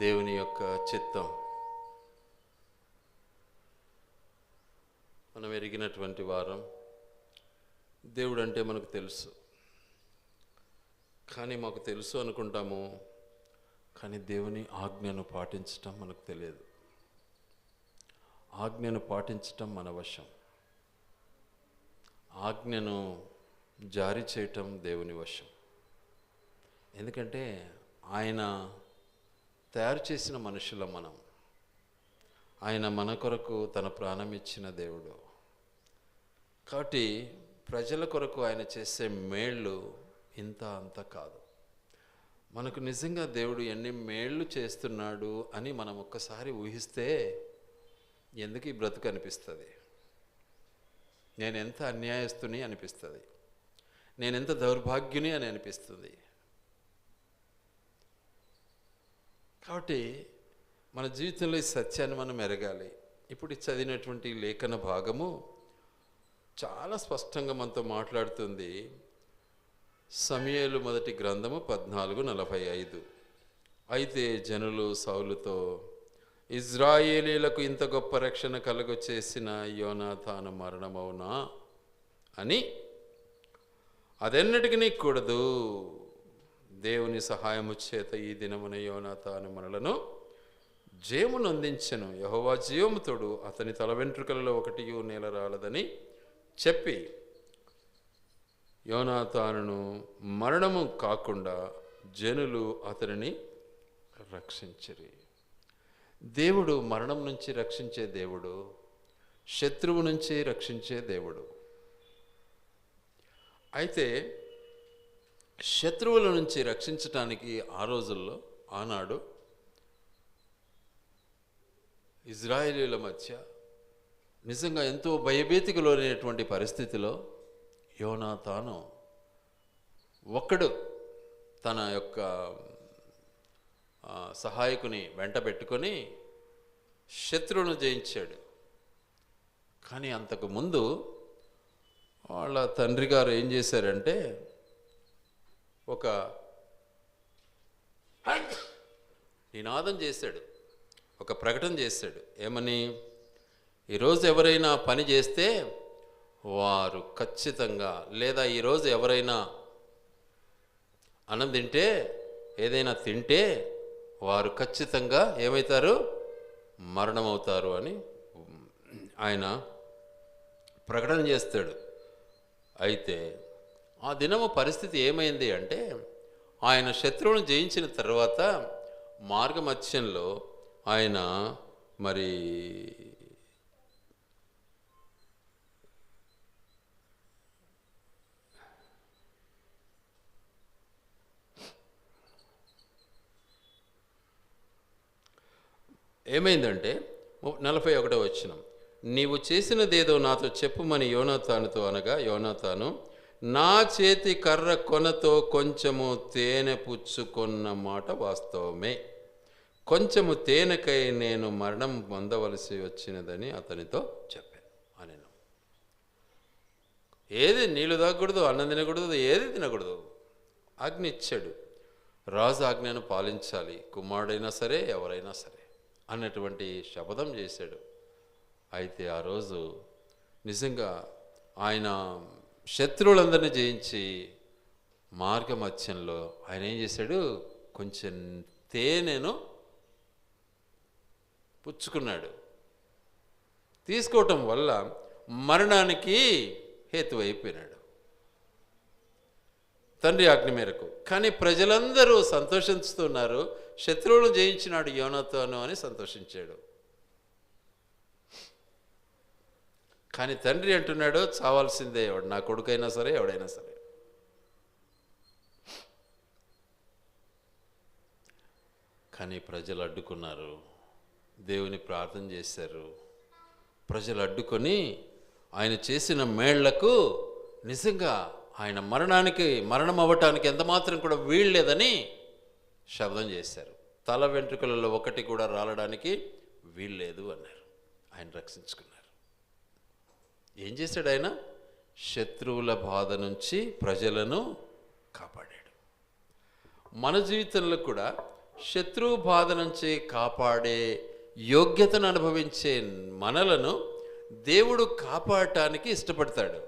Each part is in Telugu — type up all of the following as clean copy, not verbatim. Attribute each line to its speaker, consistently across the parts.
Speaker 1: దేవుని యొక్క చిత్తం మనం ఎరిగినటువంటి వారం. దేవుడు అంటే మనకు తెలుసు, కానీ మాకు తెలుసు అనుకుంటాము, కానీ దేవుని ఆజ్ఞను పాటించటం మనకు తెలియదు. ఆజ్ఞను పాటించటం మన వశం, ఆజ్ఞను జారీ చేయటం దేవుని వశం. ఎందుకంటే ఆయన తయారు చేసిన మనుషులం మనం. ఆయన మన కొరకు తన ప్రాణం ఇచ్చిన దేవుడు. కాబట్టి ప్రజల కొరకు ఆయన చేసే మేళ్ళు ఇంత అంత కాదు. మనకు నిజంగా దేవుడు ఎన్ని మేళ్ళు చేస్తున్నాడు అని మనం ఒక్కసారి ఊహిస్తే ఎందుకు ఈ బ్రతుకు అనిపిస్తుంది. నేను ఎంత అన్యాయస్తుని అనిపిస్తుంది, నేనెంత దౌర్భాగ్యుని అని అనిపిస్తుంది. కాబట్టి మన జీవితంలో ఈ సత్యాన్ని మనం ఎరగాలి. ఇప్పుడు చదివినటువంటి లేఖన భాగము చాలా స్పష్టంగా మనతో మాట్లాడుతుంది. సమూయేలు మొదటి గ్రంథము 14:45. అయితే జనులు సౌలుతో, ఇజ్రాయేలీలకు ఇంత గొప్ప రక్షణ కలుగ చేసిన యోనాతాను మరణమవునా అని, అదెన్నటికీ కూడదు. దేవుని సహాయము చేత ఈ దినమున యోనాతాను మనలను జయమునందించెను. యెహోవా జీవముతోడు, అతని తల వెంట్రుకలలో ఒకటి నేల రాలదని చెప్పి యోనాతానును మరణము కాకుండా జనులు అతనిని రక్షించిరి. దేవుడు మరణం నుంచి రక్షించే దేవుడు, శత్రువు నుంచి రక్షించే దేవుడు. అయితే శత్రువుల నుంచి రక్షించటానికి ఆ రోజుల్లో, ఆనాడు ఇజ్రాయేలీల మధ్య నిజంగా ఎంతో భయభీతికి లోనైనటువంటి పరిస్థితిలో యోనాతాను ఒక్కడు తన యొక్క సహాయకుని వెంట పెట్టుకొని శత్రువును జయించాడు. కానీ అంతకుముందు వాళ్ళ తండ్రి గారు ఏం చేశారంటే ఒక నినాదం చేశాడు, ఒక ప్రకటన చేశాడు. ఏమని? ఈరోజు ఎవరైనా పని చేస్తే వారు ఖచ్చితంగా, లేదా ఈరోజు ఎవరైనా అన్నం తింటే, ఏదైనా తింటే వారు ఖచ్చితంగా ఏమవుతారు? మరణమవుతారు అని ఆయన ప్రకటన చేస్తాడు. అయితే ఆ దినము పరిస్థితి ఏమైంది అంటే, ఆయన శత్రువును జయించిన తర్వాత మార్గమధ్యంలో ఆయన మరి ఏమైందంటే 41వ వచనం, నీవు చేసినదేదో నాతో చెప్పుమని యోనాతానుతో అనగా, యోనాతాను, నా చేతి కర్ర కొనతో కొంచెము తేనె పుచ్చుకొన్న మాట వాస్తవమే. కొంచెము తేనెకై నేను మరణం పొందవలసి వచ్చినదని అతనితో చెప్పాను అని. ఏది నీళ్ళు తాగకూడదు, అన్నం తినకూడదు, ఏది తినకూడదు. ఆజ్ఞ ఇచ్చాడు. రాజు ఆజ్ఞను పాలించాలి, కుమారుడైనా సరే ఎవరైనా సరే అన్నటువంటి శపథం చేశాడు. అయితే ఆ రోజు నిజంగా ఆయన శత్రువులందరినీ జయించి మార్గమధ్యంలో ఆయన ఏం చేశాడు? కొంచెం తేనెను పుచ్చుకున్నాడు. తీసుకోవటం వల్ల మరణానికి హేతువైపోయినాడు తండ్రి ఆజ్ఞ మేరకు. కానీ ప్రజలందరూ సంతోషిస్తున్నారు, శత్రువులను జయించినాడు యోనాతాను అని సంతోషించాడు. కానీ తండ్రి అంటున్నాడు, చావాల్సిందే ఎవడు, నా కొడుకైనా సరే ఎవడైనా సరే. కానీ ప్రజలు అడ్డుకున్నారు, దేవుని ప్రార్థన చేశారు. ప్రజలు అడ్డుకొని ఆయన చేసిన మేళ్లకు నిజంగా ఆయన మరణం అవ్వటానికి ఎంత మాత్రం కూడా వీల్లేదని శబ్దం చేశారు. తల వెంట్రుకలలో ఒకటి కూడా రాలడానికి వీల్లేదు అన్నారు. ఆయన రక్షించుకున్నారు. ఏం చేశాడు ఆయన? శత్రువుల బాధ నుంచి ప్రజలను కాపాడాడు. మన జీవితంలో కూడా శత్రువు బాధ నుంచి కాపాడే యోగ్యతను అనుభవించే మనలను దేవుడు కాపాడటానికి ఇష్టపడతాడు.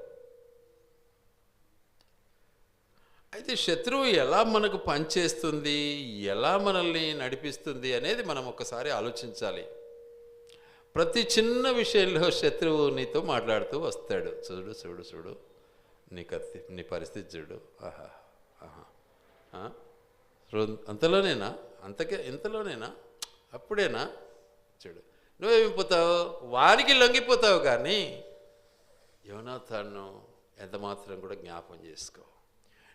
Speaker 1: అయితే శత్రువు ఎలా మనకు పనిచేస్తుంది, ఎలా మనల్ని నడిపిస్తుంది అనేది మనం ఒకసారి ఆలోచించాలి. ప్రతి చిన్న విషయంలో శత్రువు నీతో మాట్లాడుతూ వస్తాడు. చూడు చూడు చూడు, నీ పరిస్థితి చూడు, ఆహా ఆహా, అంతలోనేనా, ఇంతలోనేనా, అప్పుడేనా, చూడు నువ్వేమైపోతావు, వారికి లొంగిపోతావు. కానీ యోనాతాను ఎంత మాత్రం కూడా జ్ఞాపం చేసుకో.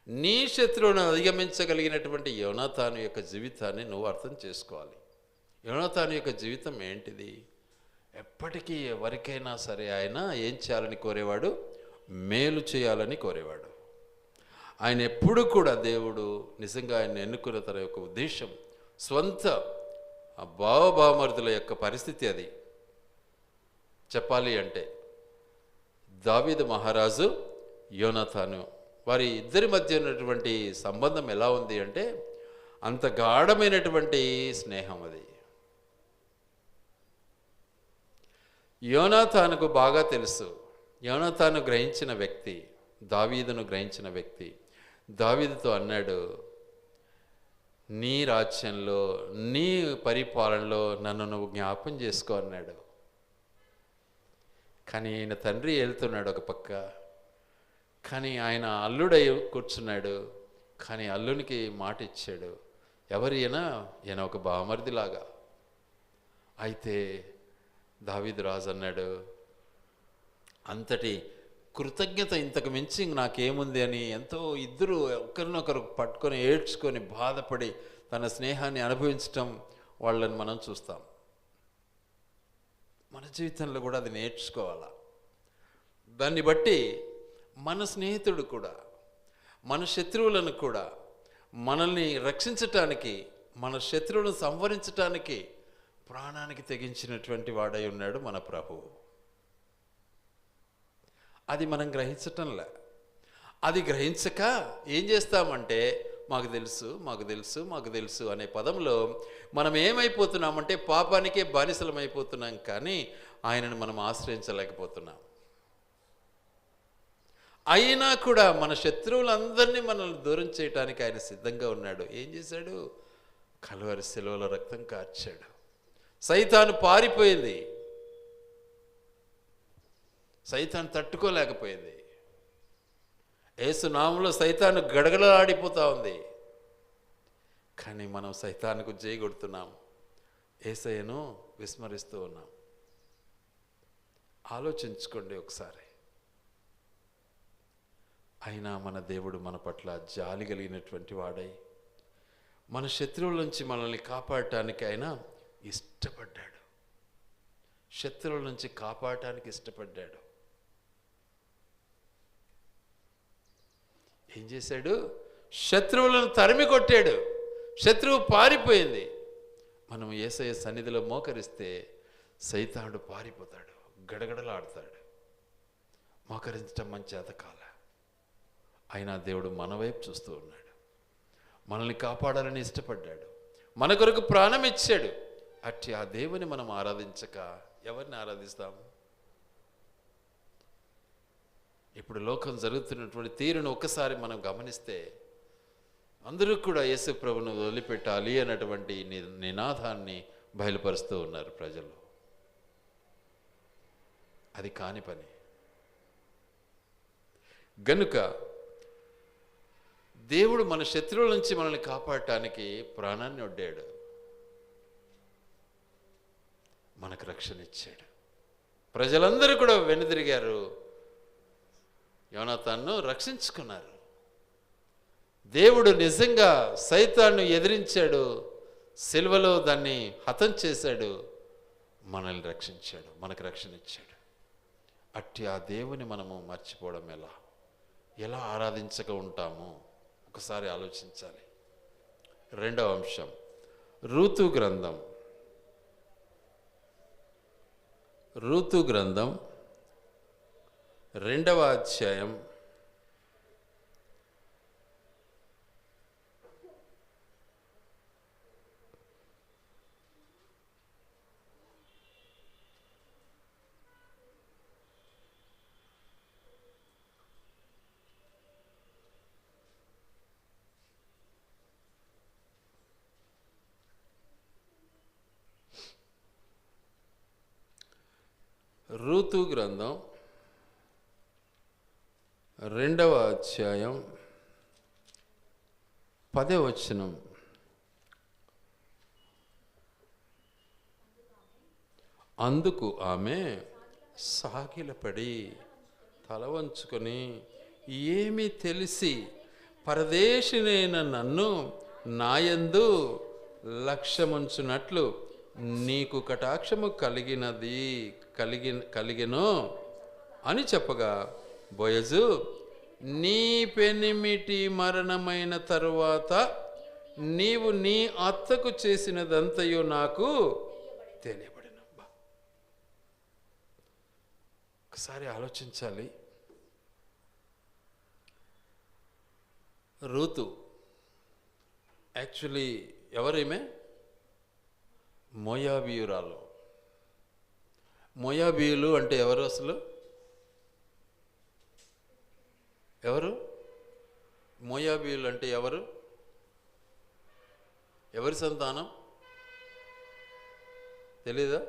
Speaker 1: నీ శత్రువును అధిగమించగలిగినటువంటి యోనాతాను యొక్క జీవితాన్ని నువ్వు అర్థం చేసుకోవాలి. యోనాతాను యొక్క జీవితం ఏంటిది? ఎప్పటికీ ఎవరికైనా సరే ఆయన ఏం చేయాలని కోరేవాడు? మేలు చేయాలని కోరేవాడు. ఆయన ఎప్పుడు కూడా దేవుడు నిజంగా ఆయన ఎన్నుకున్న తన యొక్క ఉద్దేశం, స్వంత భావభావమరుదుల యొక్క పరిస్థితి అది. చెప్పాలి అంటే దావీదు మహారాజు, యోనాతాను, వారి ఇద్దరి మధ్య ఉన్నటువంటి సంబంధం ఎలా ఉంది అంటే అంత గాఢమైనటువంటి స్నేహం అది. యోనాతానుకు బాగా తెలుసు. యోనాతాను గ్రహించిన వ్యక్తి, దావీదును గ్రహించిన వ్యక్తి దావీదుతో అన్నాడు, నీ రాజ్యంలో, నీ పరిపాలనలో నన్ను నువ్వు జ్ఞాపం చేసుకో అన్నాడు. కానీ ఆయన తండ్రి వెళ్తున్నాడు ఒక పక్క, కానీ ఆయన అల్లుడై కూర్చున్నాడు. కానీ అల్లునికి మాట ఇచ్చాడు. ఎవరైనా ఈయన ఒక బామర్దిలాగా. అయితే దావీదు రాజు అన్నాడు, అంతటి కృతజ్ఞత ఇంతకు మించి నాకేముంది అని ఎంతో ఇద్దరు ఒకరినొకరు పట్టుకొని ఏడ్చుకొని బాధపడి తన స్నేహాన్ని అనుభవించటం వాళ్ళని మనం చూస్తాం. మన జీవితంలో కూడా అది నేర్చుకోవాలా. దాన్ని బట్టి మన స్నేహితుడు కూడా, మన శత్రువులను కూడా మనల్ని రక్షించటానికి, మన శత్రువులను సంవరించటానికి ప్రాణానికి తెగించినటువంటి వాడై ఉన్నాడు మన ప్రభువు. అది మనం గ్రహించటంలే. అది గ్రహించక ఏం చేస్తామంటే మాకు తెలుసు మాకు తెలుసు మాకు తెలుసు అనే పదంలో మనం ఏమైపోతున్నామంటే పాపానికే బానిసలమైపోతున్నాం. కానీ ఆయనను మనం ఆశ్రయించలేకపోతున్నాం. అయినా కూడా మన శత్రువులందరినీ మనల్ని దూరం చేయడానికి ఆయన సిద్ధంగా ఉన్నాడు. ఏం చేశాడు? కల్వరి శిలువలో రక్తం కార్చాడు. సైతాను పారిపోయింది. సైతాను తట్టుకోలేకపోయింది. యేసు నామములో సైతాను గడగడలాడిపోతూ ఉంది. కానీ మనం సైతానుకు జై కొడుతున్నాం, యేసయ్యను విస్మరిస్తూ ఉన్నాం. ఆలోచించుకోండి ఒకసారి. అయినా మన దేవుడు మన పట్ల జాలి కలిగినటువంటి వాడై మన శత్రువుల నుంచి మనల్ని కాపాడటానికి ఆయన ఇష్టపడ్డాడు. శత్రువుల నుంచి కాపాడటానికి ఇష్టపడ్డాడు. ఏం చేశాడు? శత్రువులను తరిమి కొట్టాడు. శత్రువు పారిపోయింది. మనం యేసయ్య సన్నిధిలో మోకరిస్తే సైతానుడు పారిపోతాడు, గడగడలాడతాడు. మోకరించటం మన చేత కాల. అయినా దేవుడు మన వైపు చూస్తూ ఉన్నాడు. మనల్ని కాపాడాలని ఇష్టపడ్డాడు. మన కొరకు ప్రాణం ఇచ్చాడు. అట్టి ఆ దేవుని మనం ఆరాధించక ఎవరిని ఆరాధిస్తాము? ఇప్పుడు లోకం జరుగుతున్నటువంటి తీరును ఒక్కసారి మనం గమనిస్తే అందరూ కూడా యేసు ప్రభువును వదిలిపెట్టాలి అన్నటువంటి నినాదాన్ని బయలుపరుస్తూ ఉన్నారు ప్రజలు. అది కాని పని. గనుక దేవుడు మన శత్రువుల నుంచి మనల్ని కాపాడటానికి ప్రాణాన్ని ఒడ్డాడు, మనకు రక్షణ ఇచ్చాడు. ప్రజలందరూ కూడా వెనుదిరిగారు, యోనాతాన్ను రక్షించుకున్నారు. దేవుడు నిజంగా సైతాన్ను ఎదిరించాడు, సిలువలో దాన్ని హతం చేశాడు, మనల్ని రక్షించాడు, మనకు రక్షణ ఇచ్చాడు. అట్టి ఆ దేవుని మనము మర్చిపోవడం ఎలా ఆరాధించక ఉంటాము? ఒకసారి ఆలోచించాలి. రెండవ అంశం, రూతు గ్రంథం. రూతు గ్రంథం 2వ అధ్యాయం 1 రూతు గ్రంథం 2వ అధ్యాయం 10వ వచనం. అందుకు ఆమె సాగిలపడి తల వంచుకొని, ఏమి తెలిసి పరదేశినైన నన్ను నాయందు లక్ష్యముంచునట్లు నీకు కటాక్షము కలిగినో అని చెప్పగా, బోయజు, నీ పెనిమిటి మరణమైన తరువాత నీవు నీ అత్తకు చేసినదంతయు నాకు తెలియబడిన. ఒకసారి ఆలోచించాలి. Ruth actually ఎవరేమే? మోయాబీయురాలు. మోయాబీయులు అంటే ఎవరు అసలు? ఎవరు మోయాబీయులు అంటే ఎవరు? ఎవరి సంతానం తెలీదా?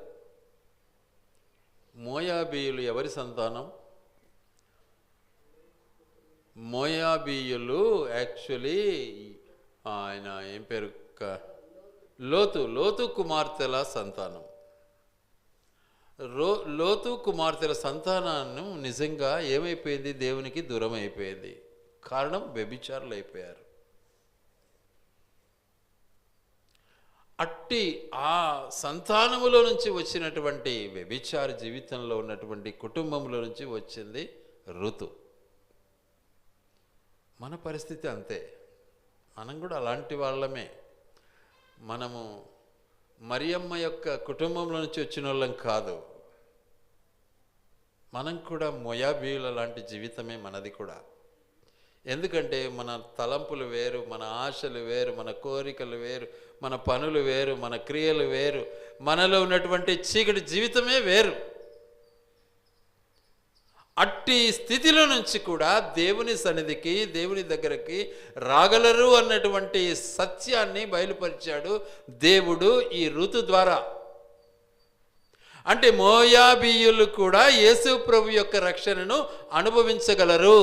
Speaker 1: మోయాబీయులు ఎవరి సంతానం? మోయాబీయులు యాక్చువల్లీ ఆయన ఏం పేరు? లోతు కుమార్తెల సంతానం. లోతు కుమార్తెల సంతానాన్ని నిజంగా ఏమైపోయింది? దేవునికి దూరం అయిపోయింది. కారణం వ్యభిచారులు అయిపోయారు. అట్టి ఆ సంతానములో నుంచి వచ్చినటువంటి వ్యభిచార జీవితంలో ఉన్నటువంటి కుటుంబంలో నుంచి వచ్చింది ఋతు. మన పరిస్థితి అంతే. మనం కూడా అలాంటి వాళ్ళమే. మనము మరియమ్మ యొక్క కుటుంబంలో నుంచి వచ్చిన వాళ్ళం కాదు. మనం కూడా మోయాబీయుల లాంటి జీవితమే మనది కూడా. ఎందుకంటే మన తలంపులు వేరు, మన ఆశలు వేరు, మన కోరికలు వేరు, మన పనులు వేరు, మన క్రియలు వేరు, మనలో ఉన్నటువంటి చీకటి జీవితమే వేరు. అట్టి స్థితిలో నుంచి కూడా దేవుని సన్నిధికి, దేవుని దగ్గరికి రాగలరు అన్నటువంటి సత్యాన్ని బయలుపరిచాడు దేవుడు ఈ ఋతు ద్వారా. అంటే మోయాబీయులు కూడా యేసు ప్రభు యొక్క రక్షణను అనుభవించగలరు.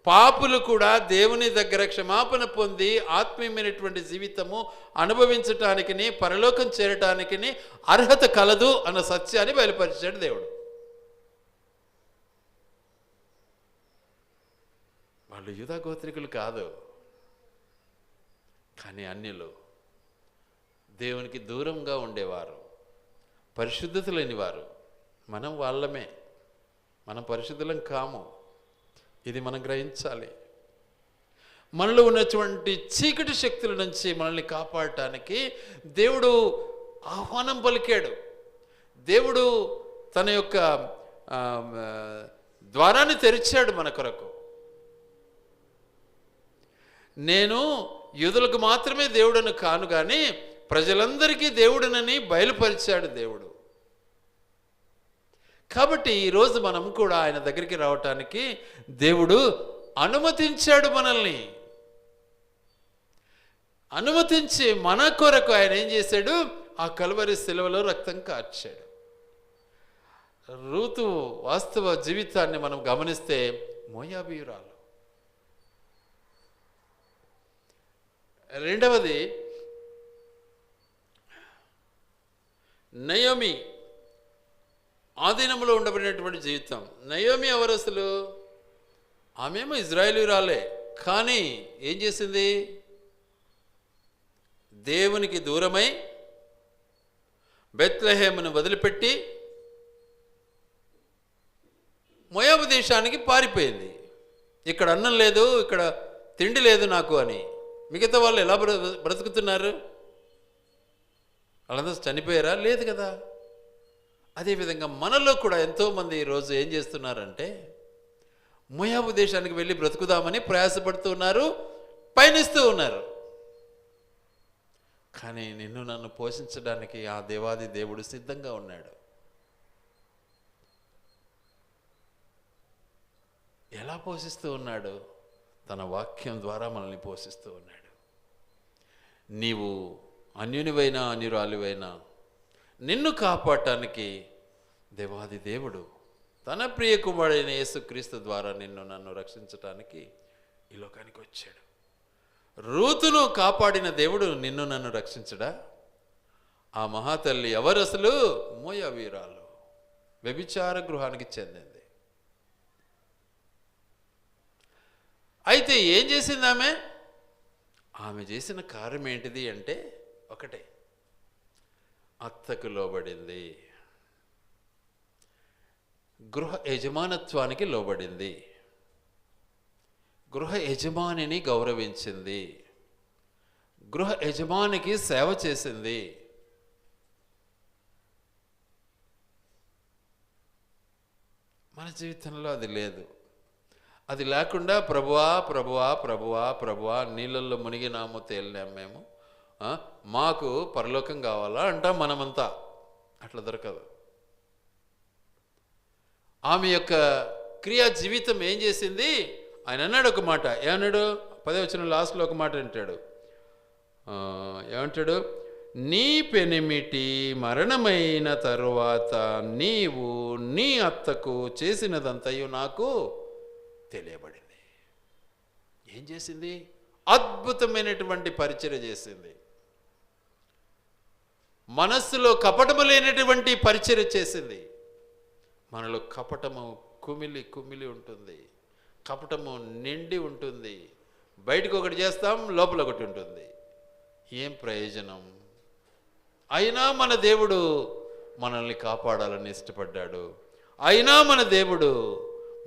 Speaker 1: పాపులు కూడా దేవుని దగ్గర క్షమాపణ పొంది ఆత్మీయమైనటువంటి జీవితము అనుభవించటానికి, పరలోకం చేరటానికి అర్హత కలదు అన్న సత్యాన్ని బయలుపరిచాడు దేవుడు. వాళ్ళు యూదా గోత్రికులు కాదు, కానీ అన్యులు, దేవునికి దూరంగా ఉండేవారు, పరిశుద్ధత లేనివారు. మనం వాళ్ళమే, మనం పరిశుద్ధులం కాము. ఇది మనం గ్రహించాలి. మనలో ఉన్నటువంటి చీకటి శక్తుల నుంచి మనల్ని కాపాడటానికి దేవుడు ఆహ్వానం పలికాడు. దేవుడు తన యొక్క ద్వారాన్ని తెరిచాడు మన కొరకు. నేను యూదులకు మాత్రమే దేవుడను కాను కానీ ప్రజలందరికీ దేవుడనని బయలుపరిచాడు దేవుడు. కాబట్టి ఈరోజు మనం కూడా ఆయన దగ్గరికి రావటానికి దేవుడు అనుమతించాడు. మనల్ని అనుమతించి మన కొరకు ఆయన ఏం చేశాడు? ఆ కల్వరి శిలువలో రక్తం కార్చాడు. ఋతు వాస్తవ జీవితాన్ని మనం గమనిస్తే మోయాబీయురాలు. రెండవది నయోమి, ఆధీనంలో ఉండబడినటువంటి జీవితం. నయోమి ఎవరు అసలు? ఆమెమో ఇజ్రాయేలీయురాలే, కానీ ఏం చేసింది? దేవునికి దూరమై బెత్లెహేమును వదిలిపెట్టి మోయాబు దేశానికి పారిపోయింది. ఇక్కడ అన్నం లేదు, ఇక్కడ తిండి లేదు నాకు అని. మిగతా వాళ్ళు ఎలా బ్రతుకుతున్నారు? వాళ్ళందరూ చనిపోయారా? లేదు కదా. అదేవిధంగా మనలో కూడా ఎంతోమంది ఈరోజు ఏం చేస్తున్నారంటే మోయాబు దేశానికి వెళ్ళి బ్రతుకుదామని ప్రయాసపడుతూ ఉన్నారు, పయనిస్తూ ఉన్నారు. కానీ నిన్ను నన్ను పోషించడానికి ఆ దేవాది దేవుడు సిద్ధంగా ఉన్నాడు. ఎలా పోషిస్తూ ఉన్నాడు? తన వాక్యం ద్వారా మనల్ని పోషిస్తూ ఉన్నాడు. నీవు అన్యునివైనా అన్యురాలివైనా నిన్ను కాపాడటానికి దేవాది దేవుడు తన ప్రియ కుమారుడైన యేసుక్రీస్తు ద్వారా నిన్ను నన్ను రక్షించటానికి ఈ లోకానికి వచ్చాడు. రూతును కాపాడిన దేవుడు నిన్ను నన్ను రక్షించడా? ఆ మహాతల్లి ఎవరు అసలు? మోయాబీరాలు, వ్యభిచార గృహానికి చెందింది. అయితే ఏం చేసింది ఆమె? ఆమె చేసిన కార్యం ఏంటిది అంటే ఒకటే, అత్తకు లోబడింది, గృహ యజమానత్వానికి లోబడింది, గృహ యజమానిని గౌరవించింది, గృహ యజమానికి సేవ చేసింది. మన జీవితంలో అది లేదు. అది లేకుండా ప్రభువా ప్రభువా ప్రభువా ప్రభువా నీళ్ళల్లో మునిగినాము తేలినాం మేము, మాకు పరలోకం కావాలా అంటాం మనమంతా. అట్లా దొరకదు. ఆమె యొక్క క్రియా జీవితం ఏం చేసింది? ఆయన అన్నాడు ఒక మాట. ఏమన్నాడు? 10వ వచనం లాస్ట్లో ఒక మాట అంటాడు. ఏమంటాడు? నీ పెనిమిటి మరణమైన తరువాత నీవు నీ అత్తకు చేసినదంతయు నాకు తెలియబడింది. ఏం చేసింది? అద్భుతమైనటువంటి పరిచర్య చేసింది. మనస్సులో కపటము లేనటువంటి పరిచర్య చేసింది. మనలో కపటము కుమిలి కుమిలి ఉంటుంది, కపటము నిండి ఉంటుంది. బయటకు ఒకటి చేస్తాం, లోపల ఒకటి ఉంటుంది. ఏం ప్రయోజనం? అయినా మన దేవుడు మనల్ని కాపాడాలని ఇష్టపడ్డాడు. అయినా మన దేవుడు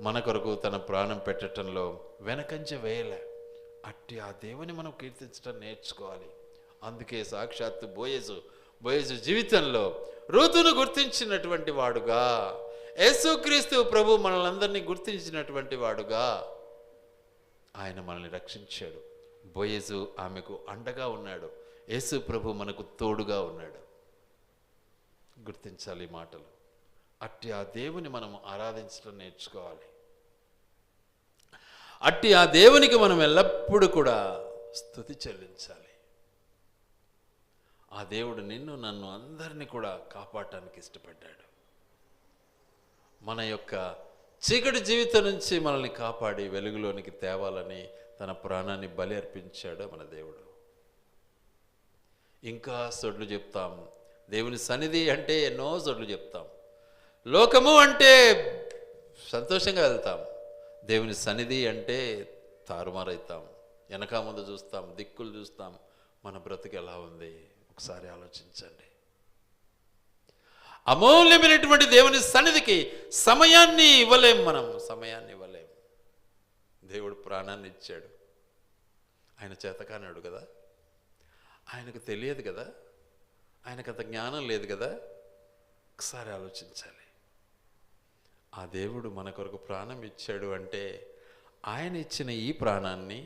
Speaker 1: మన కొరకు తన ప్రాణం పెట్టడంలో వెనకంజ వేయలే. అట్టి ఆ దేవుని మనం కీర్తించడం నేర్చుకోవాలి. అందుకే సాక్షాత్తు బోయజు జీవితంలో రూతును గుర్తించినటువంటి వాడుగా, యేసుక్రీస్తు ప్రభు మనలందరినీ గుర్తించినటువంటి వాడుగా ఆయన మనల్ని రక్షించాడు. బోయజు ఆమెకు అండగా ఉన్నాడు, యేసు ప్రభు మనకు తోడుగా ఉన్నాడు. గుర్తించాలి మాటలు. అట్టి ఆ దేవుని మనము ఆరాధించడం నేర్చుకోవాలి. అట్టి ఆ దేవునికి మనం ఎల్లప్పుడూ కూడా స్తుతి చెల్లించాలి. ఆ దేవుడు నిన్ను నన్ను అందరినీ కూడా కాపాడటానికి ఇష్టపడ్డాడు. మన యొక్క చీకటి జీవితం నుంచి మనల్ని కాపాడి వెలుగులోనికి తేవాలని తన ప్రాణాన్ని బలి అర్పించాడు మన దేవుడు. ఇంకా సొడ్లు చెప్తాం. దేవుని సన్నిధి అంటే ఎన్నో సొడ్లు చెప్తాం. లోకము అంటే సంతోషంగా వెళ్తాం. దేవుని సన్నిధి అంటే తారుమారైతాం. వెనక ముందు చూస్తాం, దిక్కులు చూస్తాం. మన బ్రతుకు ఎలా ఉంది ఒకసారి ఆలోచించండి. అమూల్యమైనటువంటి దేవుని సన్నిధికి సమయాన్ని ఇవ్వలేం. మనం సమయాన్ని ఇవ్వలేం. దేవుడు ప్రాణాన్ని ఇచ్చాడు. ఆయన చేతకానాడు కదా, ఆయనకు తెలియదు కదా, ఆయనకు అంత జ్ఞానం లేదు కదా. ఒకసారి ఆలోచించాలి. ఆ దేవుడు మన కొరకు ప్రాణం ఇచ్చాడు అంటే ఆయన ఇచ్చిన ఈ ప్రాణాన్ని,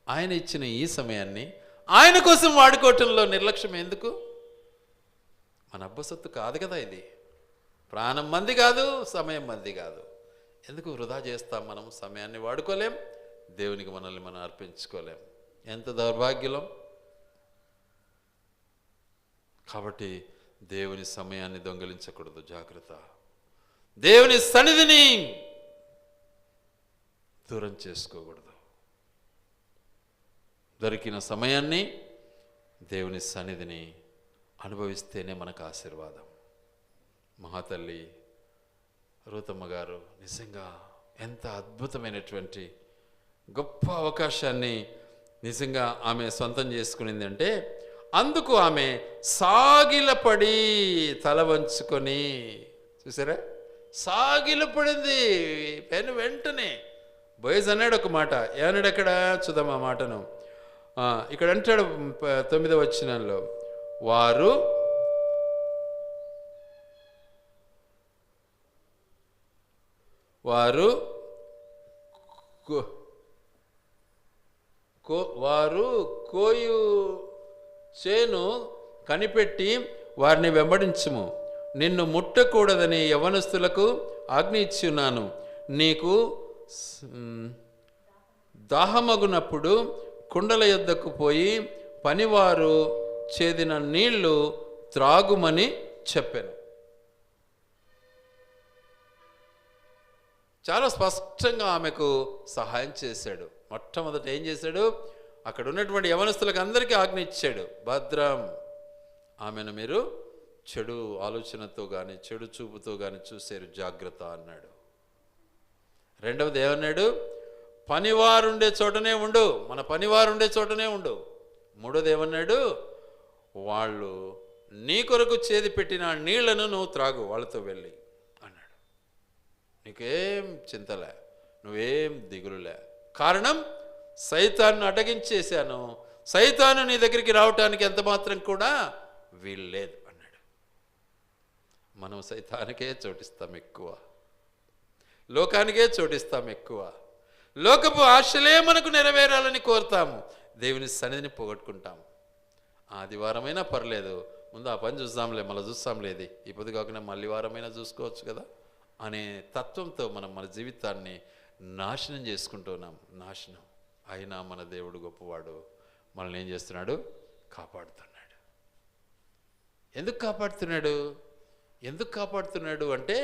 Speaker 1: ఆయన ఇచ్చిన ఈ సమయాన్ని ఆయన కోసం వాడుకోవటంలో నిర్లక్ష్యం ఎందుకు? మన అబ్బసొత్తు కాదు కదా ఇది. ప్రాణం మంది కాదు, సమయం మంది కాదు. ఎందుకు వృధా చేస్తాం? మనం సమయాన్ని వాడుకోలేం, దేవునికి మనల్ని మనం అర్పించుకోలేం. ఎంత దౌర్భాగ్యం. కాబట్టి దేవుని సమయాన్ని దొంగిలించకూడదు. జాగ్రత్త. దేవుని సన్నిధిని దూరం చేసుకోకూడదు. దొరికిన సమయాన్ని, దేవుని సన్నిధిని అనుభవిస్తేనే మనకు ఆశీర్వాదం. మహాతల్లి రూతమ్మ గారు నిజంగా ఎంత అద్భుతమైనటువంటి గొప్ప అవకాశాన్ని నిజంగా ఆమె సొంతం చేసుకునింది అంటే, అందుకు ఆమె సాగిలపడి తల వంచుకొని, చూసారా, సాగిలపడింది. వెంటనే బోయజ్ అన్నాడు ఒక మాట. ఏమన్నాడు అక్కడ? చూద్దాం ఆ మాటను. ఇక్కడ అంటాడు 9వ వచనంలో, వారు కోయు చేను కనిపెట్టి వారిని వెంబడించుము. నిన్ను ముట్టకూడదని యవనస్తులకు ఆజ్ఞ ఇచ్చి ఉన్నాను. నీకు దాహమగునప్పుడు కుండల యొద్దకు పోయి పనివారు చేదిన నీళ్లు త్రాగుమని చెప్పాను. చాలా స్పష్టంగా ఆమెకు సహాయం చేశాడు. మొట్టమొదట ఏం చేశాడు? అక్కడ ఉన్నటువంటి యవనస్తులకు అందరికీ ఆజ్ఞ ఇచ్చాడు, భద్రం, ఆమెను మీరు చెడు ఆలోచనతో కానీ చెడు చూపుతో కానీ చూశారు, జాగ్రత్త అన్నాడు. రెండవది ఏమన్నాడు? పనివారుండే చోటనే ఉండు, మన పనివారుండే చోటనే ఉండు. మూడోది ఏమన్నాడు? వాళ్ళు నీ కొరకు చేది పెట్టిన నీళ్లను నువ్వు త్రాగు వాళ్ళతో వెళ్ళి అన్నాడు. నీకేం చింతలే, నువ్వేం దిగులులే, కారణం సైతాన్ని అడ్డగించేశాను, సైతాను నీ దగ్గరికి రావటానికి ఎంత మాత్రం కూడా వీలు లేదు అన్నాడు. మనం సైతానికే చోటిస్తాం ఎక్కువ, లోకానికే చోటిస్తాం ఎక్కువ, లోకపు ఆశలే మనకు నెరవేరాలని కోరుతాము, దేవుని సన్నిధిని పోగొట్టుకుంటాం. ఆదివారమైనా పర్లేదు, ముందు ఆ పని చూద్దాంలే, మళ్ళీ చూస్తాంలే, ఈ పొద్దు కాకుండా మళ్ళీ వారమైనా చూసుకోవచ్చు కదా అనే తత్వంతో మనం మన జీవితాన్ని నాశనం చేసుకుంటున్నాం. నాశనం. అయినా మన దేవుడు గొప్పవాడు, మనల్ని ఏం చేస్తున్నాడు? కాపాడుతున్నాడు. ఎందుకు కాపాడుతున్నాడు? ఎందుకు కాపాడుతున్నాడు అంటే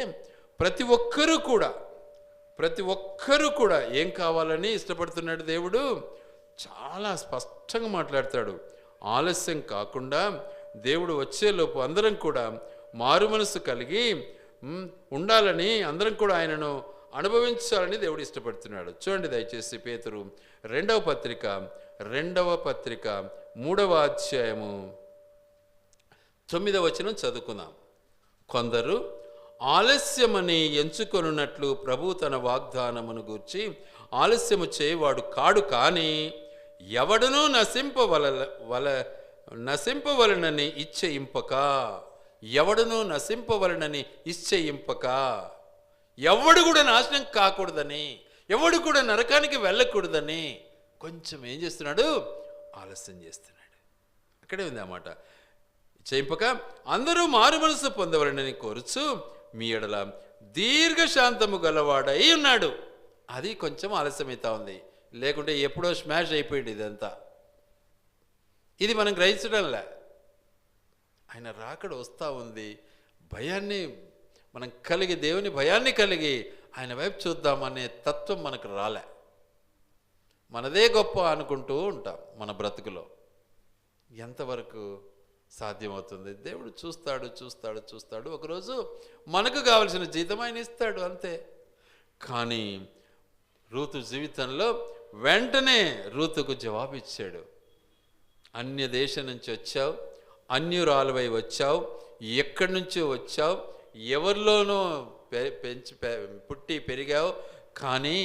Speaker 1: ప్రతి ఒక్కరూ కూడా ఏం కావాలని ఇష్టపడుతున్నాడు దేవుడు? చాలా స్పష్టంగా మాట్లాడతాడు. ఆలస్యం కాకుండా దేవుడు వచ్చేలోపు అందరం కూడా మారు మనసు కలిగి ఉండాలని, అందరం కూడా ఆయనను అనుభవించాలని దేవుడు ఇష్టపడుతున్నాడు. చూడండి దయచేసి పేతురు రెండవ పత్రిక 3వ అధ్యాయము 9వ వచనం చదువుకుందాం. కొందరు ఆలస్యమని ఎంచుకొనున్నట్లు ప్రభు తన వాగ్దానమును గూర్చి ఆలస్యము చేయవాడు కాడు, కానీ ఎవడునూ నశింపవలనని ఇచ్చయింపక, ఎవడునూ నశింపవలనని ఇచ్చయింపక, ఎవడు కూడా నాశనం కాకూడదని, ఎవడు కూడా నరకానికి వెళ్ళకూడదని కొంచెం ఏం చేస్తున్నాడు? ఆలస్యం చేస్తున్నాడు. అక్కడే ఉంది అన్నమాట. చేయింపక అందరూ మారు మనసు పొందవలనని కోరుచు మీ ఎడల దీర్ఘశాంతము గలవాడై ఉన్నాడు. అది కొంచెం ఆలస్యమవుతా ఉంది, లేకుంటే ఎప్పుడో స్మాష్ అయిపోయింది ఇదంతా. ఇది మనం గ్రహించడంలే. ఆయన రాకడ వస్తూ ఉంది, భయాన్ని మనం కలిగి, దేవుని భయాన్ని కలిగి ఆయన వైపు చూద్దామనే తత్వం మనకు రాలే. మనదే గొప్ప అనుకుంటూ ఉంటాం మన బ్రతుకులో. ఎంతవరకు సాధ్యమవుతుంది? దేవుడు చూస్తాడు. ఒకరోజు మనకు కావలసిన జీతం ఆయన ఇస్తాడు, అంతే. కానీ రూతు జీవితంలో వెంటనే రూతుకు జవాబిచ్చాడు. అన్య దేశం నుంచి వచ్చావు, అన్యురాలువై వచ్చావు, ఎక్కడి నుంచో వచ్చావు, ఎవరిలోనూ పుట్టి పెరిగావు, కానీ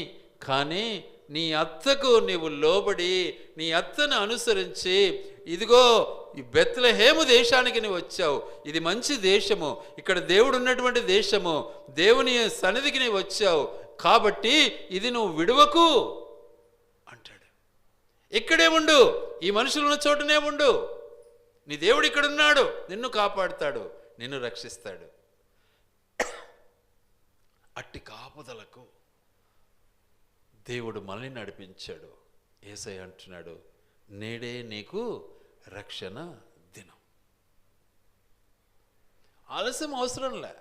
Speaker 1: నీ అత్తకు నీవు లోబడి నీ అత్తను అనుసరించి ఇదిగో ఈ బెత్లెహేము దేశానికి నువ్వు వచ్చావు. ఇది మంచి దేశము, ఇక్కడ దేవుడు ఉన్నటువంటి దేశము, దేవుని సన్నిధికి నీవు వచ్చావు, కాబట్టి ఇది నువ్వు విడువకు అంటాడు. ఇక్కడే ఉండు, ఈ మనుషులు ఉన్న చోటనే ఉండు, నీ దేవుడు ఇక్కడ ఉన్నాడు, నిన్ను కాపాడుతాడు, నిన్ను రక్షిస్తాడు. అట్టి కాపుదలకు దేవుడు మనల్ని నడిపించాడు. యేసయ్య అంటున్నాడు, నేడే నీకు రక్షణ దినం. ఆలస్యం అవసరంలే,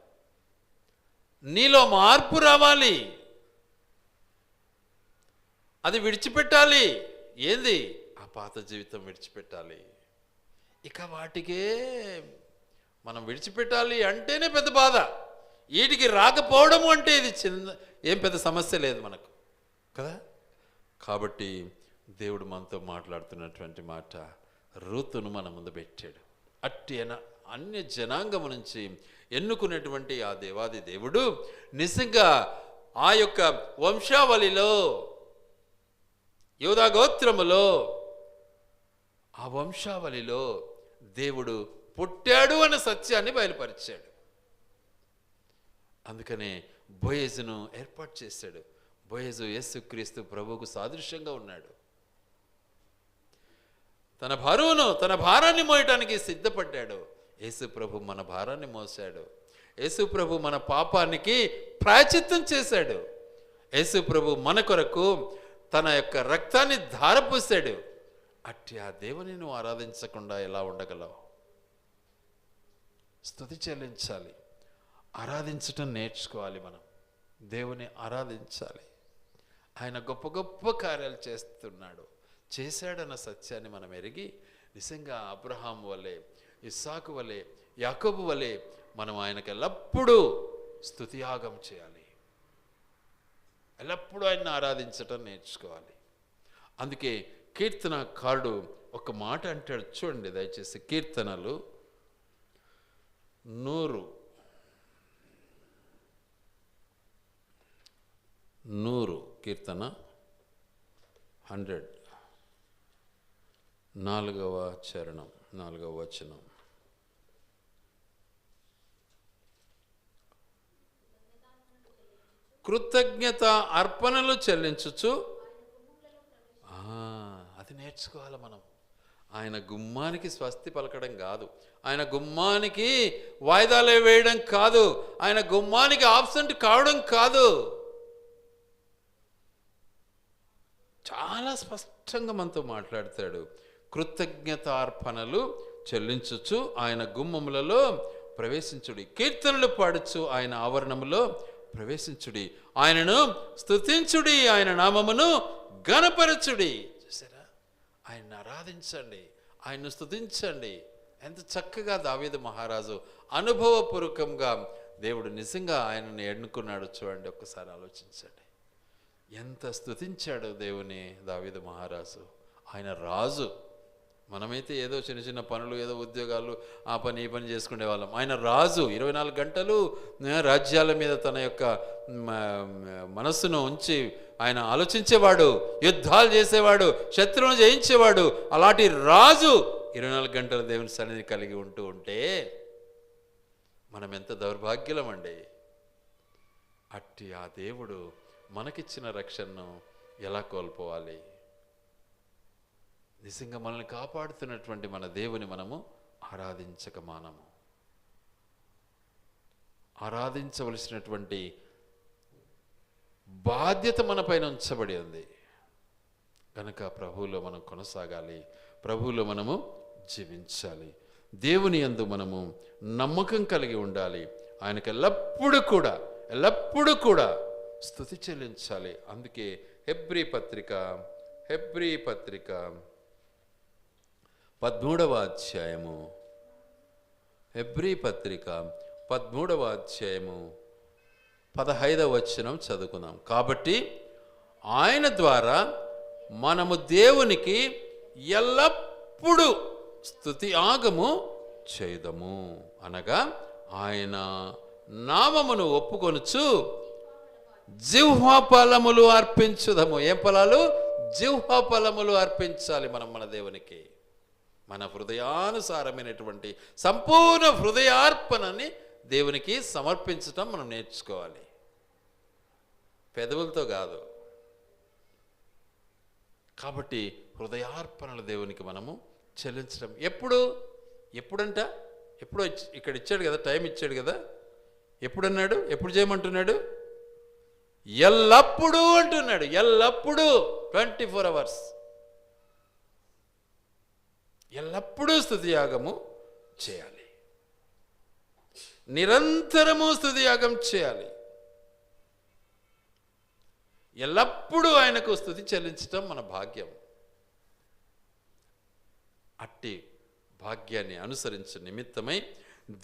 Speaker 1: నీలో మార్పు రావాలి, అది విడిచిపెట్టాలి. ఏంది? ఆ పాత జీవితం విడిచిపెట్టాలి. ఇక వాటికే మనం విడిచిపెట్టాలి అంటేనే పెద్ద బాధ. వీటికి రాకపోవడము అంటే ఇది ఏం పెద్ద సమస్య లేదు మనకు కదా. కాబట్టి దేవుడు మనతో మాట్లాడుతున్నటువంటి మాట, రూతును మన ముందు పెట్టాడు. అట్టి అన్య జనాంగము నుంచి ఎన్నుకున్నటువంటి ఆ దేవాది దేవుడు నిజంగా ఆ యొక్క వంశావళిలో, యూదా గోత్రములో, ఆ వంశావళిలో దేవుడు పుట్టాడు అన్న సత్యాన్ని బయలుపరిచాడు. అందుకనే బోయేజును ఏర్పాటు చేశాడు. బోయేజు యేసుక్రీస్తు ప్రభువుకు సాదృశ్యంగా ఉన్నాడు. తన భారాన్ని మోయటానికి సిద్ధపడ్డాడు. యేసు ప్రభు మన భారాన్ని మోసాడు. యేసు ప్రభు మన పాపానికి ప్రాయశ్చిత్తం చేశాడు. యేసు ప్రభు మన కొరకు తన యొక్క రక్తాన్ని ధారపోసాడు. అట్టి ఆ దేవుని నువ్వు ఆరాధించకుండా ఎలా ఉండగలవు? స్తుతి చెల్లించాలి, ఆరాధించటం నేర్చుకోవాలి మనం. దేవుని ఆరాధించాలి. ఆయన గొప్ప గొప్ప కార్యాలు చేశాడన్న సత్యాన్ని మనం ఎరిగి నిజంగా అబ్రహాం వలె, ఇస్సాకు వలె, యాకోబు వలె మనం ఆయనకు ఎల్లప్పుడూ స్తుతియాగం చేయాలి. ఎల్లప్పుడూ ఆయన్ని ఆరాధించటం నేర్చుకోవాలి. అందుకే కీర్తనకారుడు ఒక మాట అంటాడు, చూడండి దయచేసి. కీర్తనలు 100 కీర్తన 100 4వ చరణం 4వ వచనం. కృతజ్ఞత అర్పణలు చెల్లించుచు, అది నేర్చుకోవాలి మనం. ఆయన గుమ్మానికి స్వస్తి పలకడం కాదు, ఆయన గుమ్మానికి వాయిదాలు వేయడం కాదు, ఆయన గుమ్మానికి ఆబ్సెంట్ కావడం కాదు. చాలా స్పష్టంగా మనతో మాట్లాడతాడు. కృతజ్ఞతార్పణలు చెల్లించుచు ఆయన గుమ్మములలో ప్రవేశించుడి, కీర్తనలు పాడుచు ఆయన ఆవరణములో ప్రవేశించుడి, ఆయనను స్తుతించుడి, ఆయన నామమును ఘనపరచుడి. చూసారా, ఆయన్ని ఆరాధించండి, ఆయన్ను స్తుతించండి. ఎంత చక్కగా దావీదు మహారాజు అనుభవపూర్వకంగా దేవుడు నిజంగా ఆయనను ఎన్నుకున్నాడు. చూడండి, ఒక్కసారి ఆలోచించండి. ఎంత స్తుతించాడు దేవుని దావీదు మహారాజు. ఆయన రాజు. మనమైతే ఏదో చిన్న చిన్న పనులు, ఏదో ఉద్యోగాలు, ఆ పని ఈ పని చేసుకునే వాళ్ళం. ఆయన రాజు. 24 గంటలు రాజ్యాల మీద తన యొక్క మనస్సును ఉంచి ఆయన ఆలోచించేవాడు, యుద్ధాలు చేసేవాడు, శత్రువును జయించేవాడు. అలాంటి రాజు 24 గంటలు దేవుని సన్నిధి కలిగి ఉంటే మనం ఎంత దౌర్భాగ్యులం అండి. అట్టి ఆ దేవుడు మనకిచ్చిన రక్షణను ఎలా కోల్పోవాలి? నిజంగా మనల్ని కాపాడుతున్నటువంటి మన దేవుని మనము ఆరాధించక మానము. ఆరాధించవలసినటువంటి బాధ్యత మన పైన ఉంచబడి ఉంది కనుక ప్రభువులో మనం కొనసాగాలి, ప్రభువులో మనము జీవించాలి, దేవుని యందు మనము నమ్మకం కలిగి ఉండాలి, ఆయనకు ఎల్లప్పుడూ కూడా స్తుతి చెల్లించాలి. అందుకే హెబ్రీ పత్రిక 13వ అధ్యాయము, హెబ్రీ పత్రిక 13వ అధ్యాయము 15వ వచనం చదువుకుందాం. కాబట్టి ఆయన ద్వారా మనము దేవునికి ఎల్లప్పుడూ స్తుతి యాగము చేయుదము, అనగా ఆయన నామమును ఒప్పుకొనుచు జిహ్వా ఫలములు అర్పించుదము. ఏం ఫలాలు? జిహ్వా ఫలములు అర్పించాలి మనం మన దేవునికి. మన హృదయానుసారమైనటువంటి సంపూర్ణ హృదయార్పణని దేవునికి సమర్పించటం మనం నేర్చుకోవాలి. పెదవులతో కాదు. కాబట్టి హృదయార్పణలు దేవునికి మనము చెల్లించడం ఎప్పుడంట ఇక్కడ ఇచ్చాడు కదా, టైం ఇచ్చాడు కదా. ఎప్పుడన్నాడు? ఎప్పుడు చేయమంటున్నాడు? ఎల్లప్పుడూ అంటున్నాడు. ఎల్లప్పుడూ 24 hours ఎల్లప్పుడూ స్తుతియాగము చేయాలి, నిరంతరము స్తుతియాగం చేయాలి. ఎల్లప్పుడూ ఆయనకు స్తుతి చెల్లించటం మన భాగ్యం. అట్టి భాగ్యాన్ని అనుసరించే నిమిత్తమై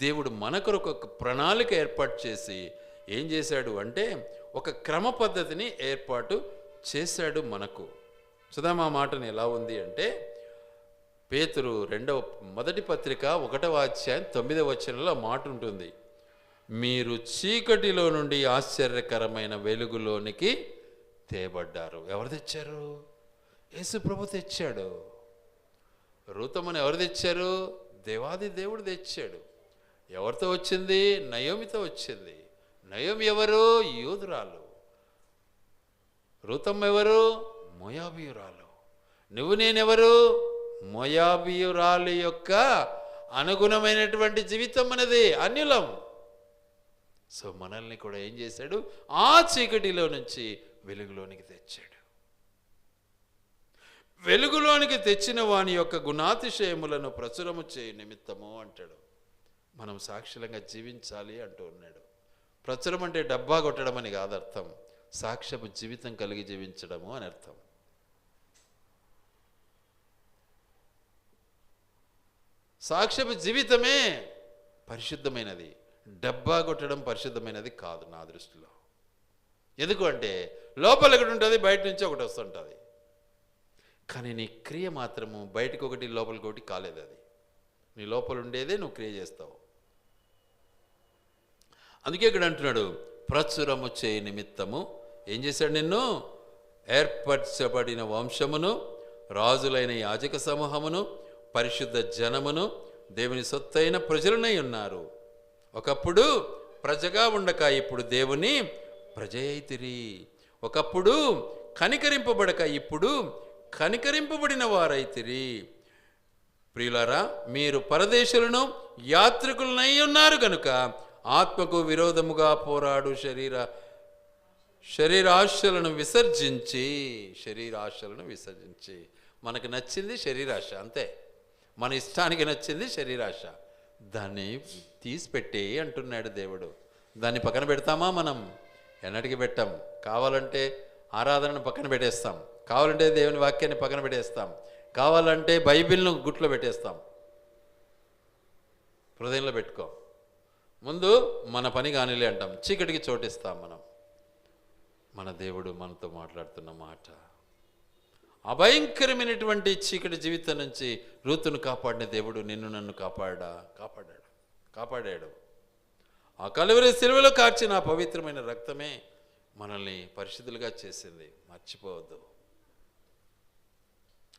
Speaker 1: దేవుడు మన కొరకు ఒక ప్రణాళిక ఏర్పాటు చేసి ఏం చేశాడు అంటే ఒక క్రమ పద్ధతిని ఏర్పాటు చేశాడు మనకు. సుధామా మాటను ఎలా ఉంది అంటే పేతురు మొదటి పత్రిక 1వ అధ్యాయం 9వ వచనంలో మాట ఉంటుంది. మీరు చీకటిలో నుండి ఆశ్చర్యకరమైన వెలుగులోనికి తేబడ్డారు. ఎవరు తెచ్చారు? యేసు ప్రభు తెచ్చాడు. రూతమ్మను ఎవరు తెచ్చారు? దేవాది దేవుడు తెచ్చాడు. ఎవరితో వచ్చింది? నయోమితో వచ్చింది. నయోమి ఎవరు? యూదురాలు. రూతమ్మ ఎవరు? మోయాబీయురాలు. నువ్వు నేనెవరు? మోయాబీయురాలు యొక్క అనుగుణమైనటువంటి జీవితం మనది, అన్యులం. సో మనల్ని కూడా ఏం చేశాడు? ఆ చీకటిలో నుంచి వెలుగులోనికి తెచ్చాడు. వెలుగులోనికి తెచ్చిన వాని యొక్క గుణాతిశయములను ప్రచురము చేయ నిమిత్తము అంటాడు. మనం సాక్షులంగా జీవించాలి అంటూ ఉన్నాడు. ప్రచురం అంటే డబ్బా కొట్టడం అని కాదు అర్థం, సాక్ష్యపు జీవితం కలిగి జీవించడము అని అర్థం. సాక్ష్యపు జీవితమే పరిశుద్ధమైనది, డబ్బా కొట్టడం పరిశుద్ధమైనది కాదు నా దృష్టిలో. ఎందుకు అంటే లోపల ఒకటి ఉంటుంది, బయట నుంచి ఒకటి వస్తుంటుంది. కానీ నీ క్రియ మాత్రము బయటకు ఒకటి లోపలికి ఒకటి కాలేదు. అది నీ లోపల ఉండేదే నువ్వు క్రియ చేస్తావు. అందుకే ఇక్కడ అంటున్నాడు, ప్రచురము చేయ నిమిత్తము ఏం చేశాడు? నిన్ను ఏర్పరచబడిన వంశమును, రాజులైన యాజక సమూహమును, పరిశుద్ధ జనమును, దేవుని సొత్తైన ప్రజలనై ఉన్నారు. ఒకప్పుడు ప్రజగా ఉండక ఇప్పుడు దేవుని ప్రజ అయితిరి. ఒకప్పుడు కనికరింపబడక ఇప్పుడు కనికరింపబడిన వారైతిరి. ప్రియులారా, మీరు పరదేశులను యాత్రికులనై ఉన్నారు గనుక ఆత్మకు విరోధముగా పోరాడు శరీరాశలను విసర్జించి మనకు నచ్చింది శరీరాశ, అంతే. మన ఇష్టానికి నచ్చింది శరీరాశ, దాన్ని తీసిపెట్టి అంటున్నాడు దేవుడు. దాన్ని పక్కన పెడతామా? మనం ఎన్నటికి పెట్టాం. కావాలంటే ఆరాధనను పక్కన పెట్టేస్తాం, కావాలంటే దేవుని వాక్యాన్ని పక్కన పెట్టేస్తాం, కావాలంటే బైబిల్ను గుట్లో పెట్టేస్తాం. హృదయంలో పెట్టుకో. ముందు మన పని కానిలే అంటాం, చీకటికి చోటిస్తాం మనం. మన దేవుడు మనతో మాట్లాడుతున్న మాట, అభయంకరమైనటువంటి చీకటి జీవితం నుంచి రూతును కాపాడిన దేవుడు నిన్ను నన్ను కాపాడాడు. ఆ కలువరి సిలువలో కార్చిన ఆ పవిత్రమైన రక్తమే మనల్ని పరిశుద్ధులుగా చేసింది, మర్చిపోవద్దు.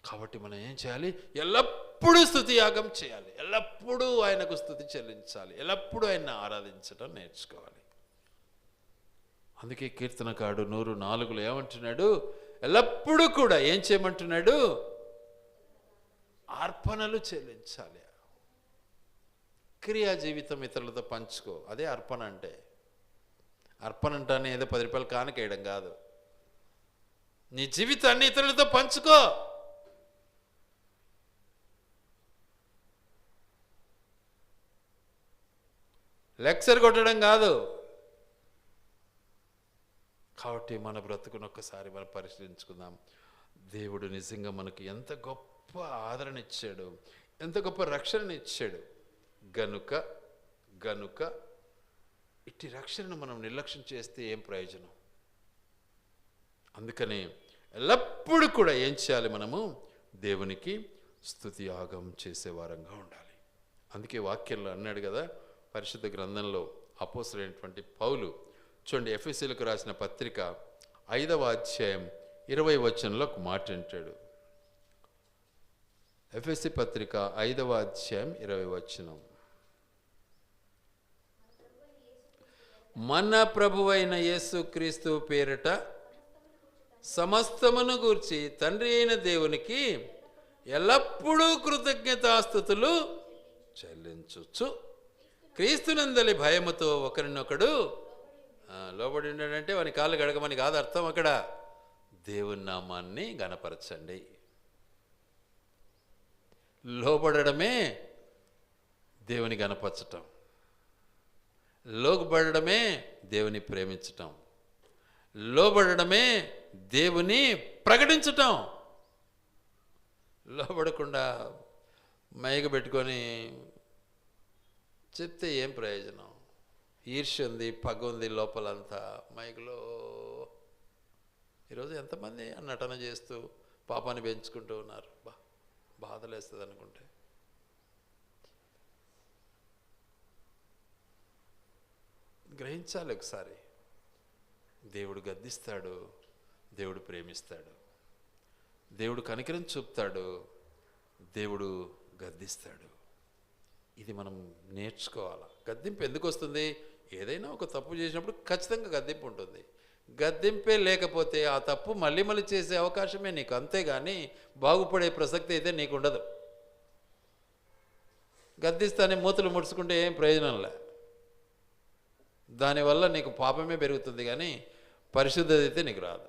Speaker 1: కాబట్టి మనం ఏం చేయాలి? ఎల్లప్పుడూ స్తుతి యాగం చేయాలి, ఎల్లప్పుడూ ఆయనకు స్తుతి చెల్లించాలి, ఎల్లప్పుడూ ఆయన్ని ఆరాధించడం నేర్చుకోవాలి. అందుకే కీర్తనకారుడు 104లో ఏమంటున్నాడు? ఎల్లప్పుడూ కూడా ఏం చేయమంటున్నాడు? అర్పణలు చెల్లించాలి. క్రియా జీవితం ఇతరులతో పంచుకో, అదే అర్పణ అంటే. అర్పణ అంటానే ఏదో 10 రూపాయలు కానుకేయడం కాదు. నీ జీవితాన్ని ఇతరులతో పంచుకో. లెక్చర్ కొట్టడం కాదు. కాబట్టి మన బ్రతుకును ఒక్కసారి మనం పరిశీలించుకుందాం. దేవుడు నిజంగా మనకు ఎంత గొప్ప ఆదరణ ఇచ్చాడు, ఎంత గొప్ప రక్షణ ఇచ్చాడు. గనుక ఇట్టి రక్షణను మనం నిర్లక్ష్యం చేస్తే ఏం ప్రయోజనం? అందుకని ఎల్లప్పుడూ కూడా ఏం చేయాలి? మనము దేవునికి స్తుతి యాగం చేసే వారంగా ఉండాలి. అందుకే వాక్యంలో అన్నాడు కదా, పరిశుద్ధ గ్రంథంలో అపోస్తలుడైనటువంటి పౌలు చూడండి, ఎఫెసీయులకు రాసిన పత్రిక 5వ అధ్యాయం 20వ వచనంలో ఒక మాట అంటాడు. ఎఫెసీ పత్రిక 5వ అధ్యాయం 20వ వచనం, మన ప్రభువైన యేసుక్రీస్తు పేరిట సమస్తమును గూర్చి తండ్రి అయిన దేవునికి ఎల్లప్పుడూ కృతజ్ఞతాస్తుతులు చెల్లించుచు క్రీస్తునందలి భయముతో ఒకరినొకడు లోబడి ఉన్నాడంటే వాని కాళ్ళు గడగమని కాదు అర్థం. అక్కడ దేవుని నామాన్ని గణపరచండి. లోబడమే దేవుని గణపరచటం, లోబడమే దేవుని ప్రేమించటం, లోబడమే దేవుని ప్రకటించటం. లోబడకుండా మైక పెట్టుకొని చెప్తే ఏం ప్రయోజనం? ఈర్ష్య ఉంది, పగ ఉంది లోపలంతా. మైకులో ఈరోజు ఎంతమంది నటన చేస్తూ పాపాన్ని పెంచుకుంటూ ఉన్నారు. బాధలేస్తుంది అనుకుంటే. గ్రహించాలి ఒకసారి. దేవుడు గద్దిస్తాడు, దేవుడు ప్రేమిస్తాడు, దేవుడు కనికరం చూపుతాడు, దేవుడు గద్దిస్తాడు. ఇది మనం నేర్చుకోవాలి. గద్దింపు ఎందుకు వస్తుంది? ఏదైనా ఒక తప్పు చేసినప్పుడు ఖచ్చితంగా గద్దింపు ఉంటుంది. గద్దింపే లేకపోతే ఆ తప్పు మళ్ళీ మళ్ళీ చేసే అవకాశమే నీకు, అంతేగాని బాగుపడే ప్రసక్తి అయితే నీకు ఉండదు. గద్దిస్తానే మూతులు ముడుచుకుంటే ఏం ప్రయోజనంలే. దానివల్ల నీకు పాపమే పెరుగుతుంది, కానీ పరిశుద్ధత అయితే నీకు రాదు.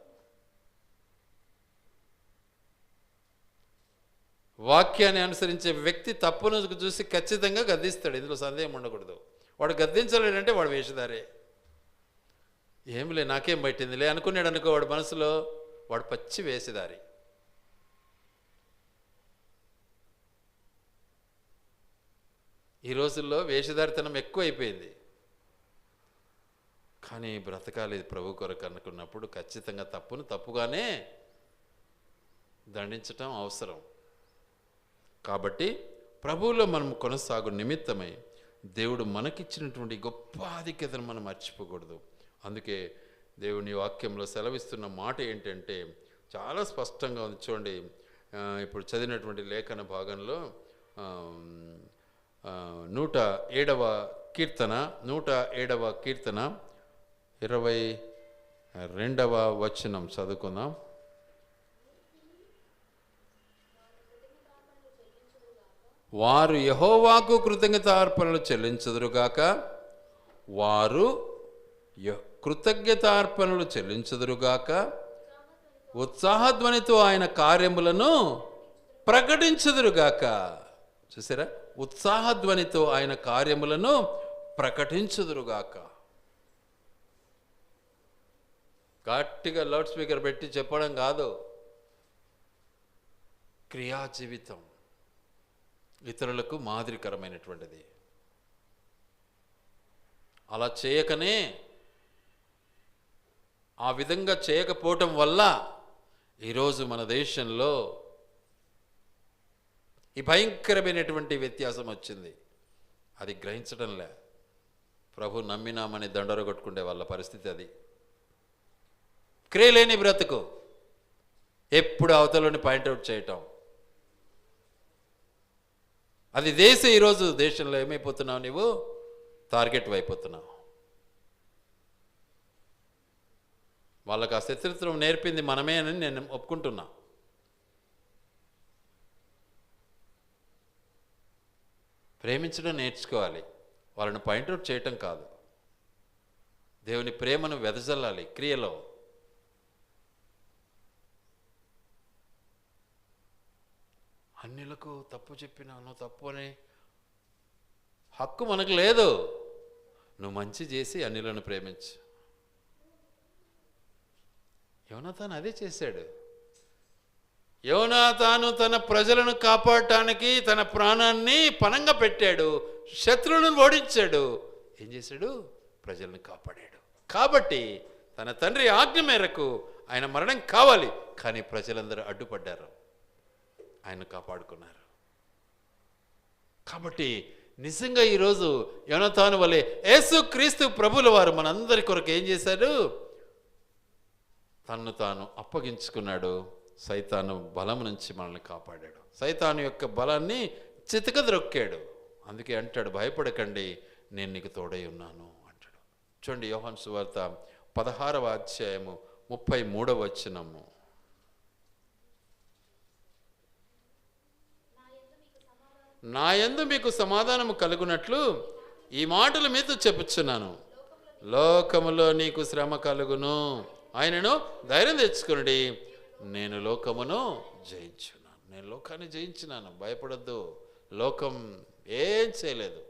Speaker 1: వాక్యాన్ని అనుసరించే వ్యక్తి తప్పును చూసి ఖచ్చితంగా గద్దిస్తాడు, ఇందులో సందేహం ఉండకూడదు. వాడు గద్దించలేడంటే వాడు వేషధారే. ఏమిలే నాకేం పట్టిందిలే అనుకున్నాడు అనుకో, వాడు మనసులో వాడు పచ్చి వేసేదారి. ఈ రోజుల్లో వేషధారితనం ఎక్కువైపోయింది. కానీ బ్రతకాలి ప్రభు కొరకు అనుకున్నప్పుడు ఖచ్చితంగా తప్పును తప్పుగానే దండించటం అవసరం. కాబట్టి ప్రభువులో మనం కొనసాగు నిమిత్తమై దేవుడు మనకిచ్చినటువంటి గొప్ప ఆధిక్యతను మనం మర్చిపోకూడదు. అందుకే దేవుని వాక్యంలో సెలవిస్తున్న మాట ఏంటంటే చాలా స్పష్టంగా ఉంది. చూడండి, ఇప్పుడు చదివినటువంటి లేఖన భాగంలో 107వ కీర్తన 22వ వచనం చదువుకుందాం. వారు యెహోవాకు కృతజ్ఞతార్పణలు చెల్లించుదురుగాక, వారు కృతజ్ఞతార్పణలు చెల్లించుదురుగాక, ఉత్సాహధ్వనితో ఆయన కార్యములను ప్రకటించుదురుగాక. చూసారా, ఉత్సాహధ్వనితో ఆయన కార్యములను ప్రకటించుదురుగాక. గట్టిగా లౌడ్ స్పీకర్ పెట్టి చెప్పడం కాదు, క్రియా జీవితం ఇతరులకు మాదిరికరమైనటువంటిది. అలా చేయకనే, ఆ విధంగా చేయకపోవటం వల్ల ఈరోజు మన దేశంలో ఈ భయంకరమైనటువంటి వ్యత్యాసం వచ్చింది. అది గ్రహించడంలే. ప్రభు నమ్మినామని దండరు కొట్టుకుంటే వాళ్ళ పరిస్థితి అది. క్రియలేని బ్రతుకు, ఎప్పుడు అవతలని పాయింట్అవుట్ చేయటం. అది ఈరోజు దేశంలో ఏమైపోతున్నావు, నీవు టార్గెట్ అయిపోతున్నావు. వాళ్ళకు ఆ శత్రుత్వం నేర్పింది మనమే అని నేను ఒప్పుకుంటున్నా. ప్రేమించడం నేర్చుకోవాలి, వాళ్ళని పాయింట్అవుట్ చేయటం కాదు. దేవుని ప్రేమను వెదజల్లాలి క్రియలో. అన్యులకు తప్పు చెప్పినాను, తప్పు అనే హక్కు మనకు లేదు. నువ్వు మంచి చేసి అన్యులను ప్రేమించు. యోనాతాను అదే చేశాడు. యోనాతాను తన ప్రజలను కాపాడటానికి తన ప్రాణాన్ని పణంగా పెట్టాడు, శత్రువులను ఓడించాడు. ఏం చేశాడు? ప్రజలను కాపాడాడు. కాబట్టి తన తండ్రి ఆజ్ఞ మేరకు ఆయన మరణం కావాలి, కానీ ప్రజలందరూ అడ్డుపడ్డారు, ఆయన కాపాడుకున్నారు. కాబట్టి నిజంగా ఈరోజు యోనాతాను వలె యేసు క్రీస్తు ప్రభుల వారు మనందరి కొరకు ఏం చేశాడు? తన్ను తాను అప్పగించుకున్నాడు. సైతాను బలం నుంచి మనల్ని కాపాడాడు. సైతాను యొక్క బలాన్ని చితకద్రొక్కాడు. అందుకే అంటాడు, భయపడకండి, నేను నీకు తోడై ఉన్నాను అంటాడు. చూడండి, యోహాను సువార్త 16వ అధ్యాయము 33వ వచనము. నా యందు మీకు సమాధానము కలుగునట్లు ఈ మాటలు మీతో చెప్పుచున్నాను. లోకములో నీకు శ్రమ కలుగును, ఆయనను ధైర్యం తెచ్చుకునండి, నేను లోకమును జయించున్నాను. నేను లోకాన్ని జయించినాను, భయపడద్దు. లోకం ఏం చేయలేదు,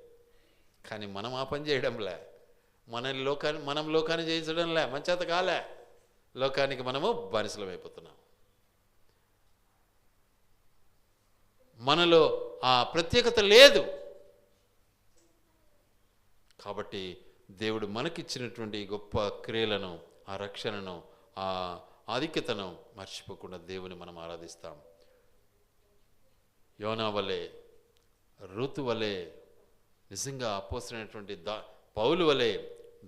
Speaker 1: కానీ మనం ఆ పని చేయడంలే. మనం లోకాన్ని జయించడంలే, మన చేత కాలే. లోకానికి మనము బానిసలమైపోతున్నాం. మనలో ఆ ప్రత్యేకత లేదు. కాబట్టి దేవుడు మనకిచ్చినటువంటి గొప్ప క్రియలను, ఆ రక్షణను, ఆ ఆధిక్యతను మర్చిపోకుండా దేవుని మనం ఆరాధిస్తాం. యోనా వలె, ఋతు వలె, నిజంగా అపోస్తలుడైనటువంటి పౌలు వలె,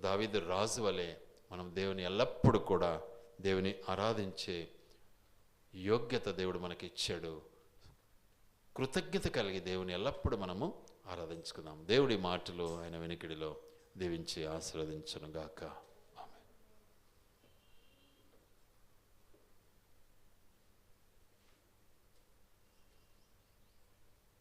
Speaker 1: దావీదు రాజు వలె మనం దేవుని ఎల్లప్పుడూ కూడా దేవుని ఆరాధించే యోగ్యత దేవుడు మనకి ఇచ్చాడు. కృతజ్ఞత కలిగి దేవుని ఎల్లప్పుడూ మనము ఆరాధించుకుందాం. దేవుడి మాటలు ఆయన వెనుకడిలో దీవించి ఆశీర్వదించును గాక.